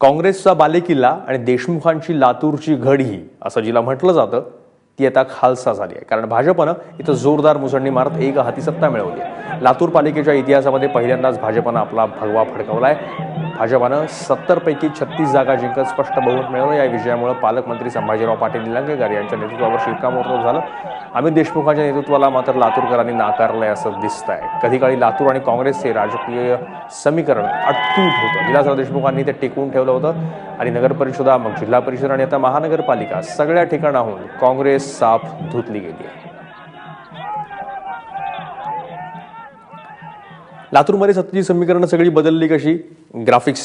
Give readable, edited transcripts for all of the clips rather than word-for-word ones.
काँग्रेसचा बालेकिल्ला आणि देशमुखांची लातूरची घडी असं जिला म्हटलं जातं ती आता खालसा झाली आहे, कारण भाजपनं इथं जोरदार मुसंडी मारत एक हाती सत्ता मिळवली आहे। लातूर पालिकेच्या इतिहासामध्ये पहिल्यांदाच भाजपनं आपला भगवा फडकवलाय। भाजपनं 70 पैकी 36 जागा जिंकत स्पष्ट बहुमत मिळवलं। या विजयामुळे पालकमंत्री संभाजीराव पाटील निलंगेकर यांच्या नेतृत्वावर शिक्कामोर्तब झालं। अमित देशमुखांच्या नेतृत्वाला मात्र लातूरकरांनी नाकारलंय असं दिसतंय। कधी काळी लातूर आणि काँग्रेसचे राजकीय समीकरण अटूट होतं। विलासराव देशमुखांनी ते टिकवून ठेवलं होतं आणि नगर परिषदा, मग जिल्हा परिषद आणि आता महानगरपालिका सगळ्या ठिकाणाहून काँग्रेस साफ धुतली गेली आहे। लातूरमध्ये सत्तेची समीकरणं सगळी बदलली कशी, ग्राफिक्स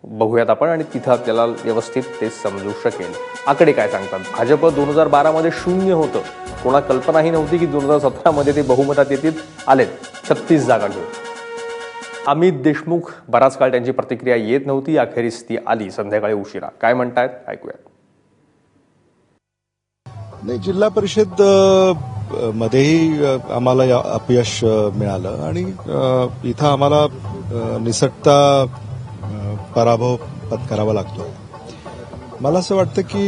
बघूयात आपण आणि तिथं आपल्याला व्यवस्थित ते समजू शकेल। आकडे काय सांगतात? भाजप 2012 मध्ये शून्य होतं। कोणा कल्पनाही नव्हती की 2017 मध्ये ते बहुमतात येतील। आलेत 36 जागा घेऊन। अमित देशमुख, बराच काळ त्यांची प्रतिक्रिया येत नव्हती, अखेरीस ती आली संध्याकाळी उशिरा। काय म्हणतायत ऐकूयात। नाही, जिल्हा परिषद मध्येही आम्हाला अपयश मिळालं आणि इथं आम्हाला निसटता पराभव पत्करावा लागतो। मला असं वाटतं की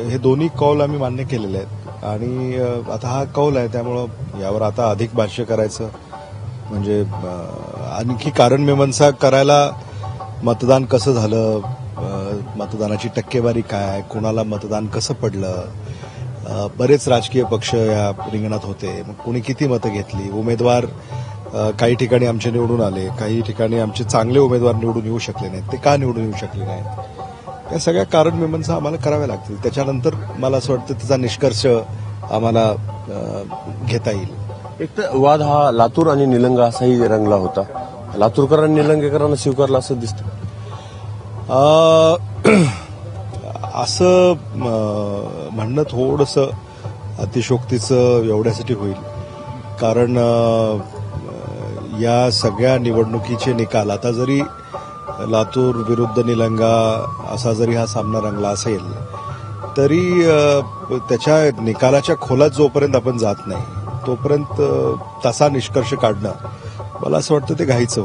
हे दोन्ही कौल आम्ही मान्य केलेले आहेत आणि आता हा कौल आहे, त्यामुळं यावर आता अधिक भाष्य करायचं म्हणजे आणखी कारण मीमांसा करायला, मतदान कसं झालं, मतदानाची टक्केवारी काय, कोणाला मतदान कसं पडलं, बरेच राजकीय पक्ष या रिंगणात होते, मग कोणी किती मतं घेतली, उमेदवार काही ठिकाणी आमचे निवडून आले, काही ठिकाणी आमचे चांगले उमेदवार निवडून येऊ शकले नाहीत, ते का निवडून येऊ शकले नाहीत, या सगळ्या कारण मीमांसा आम्हाला कराव्या लागतील। त्याच्यानंतर मला असं वाटतं त्याचा निष्कर्ष आम्हाला घेता येईल। एक तर वाद हा लातूर आणि निलंगा असाही रंगला होता। लातूरकरांनी निलंगेकरांना स्वीकारला असं दिसतं। असं म्हणणं थोडंसं अतिशोक्तीचं एवढ्यासाठी होईल, कारण या सगळ्या निवडणुकीचे निकाल आता जरी लातूर विरुद्ध निलंगा असा जरी हा सामना रंगला असेल तरी त्याच्या निकालाच्या खोलात जोपर्यंत आपण जात नाही तोपर्यंत तसा निष्कर्ष काढणं मला असं वाटतं ते घाईचं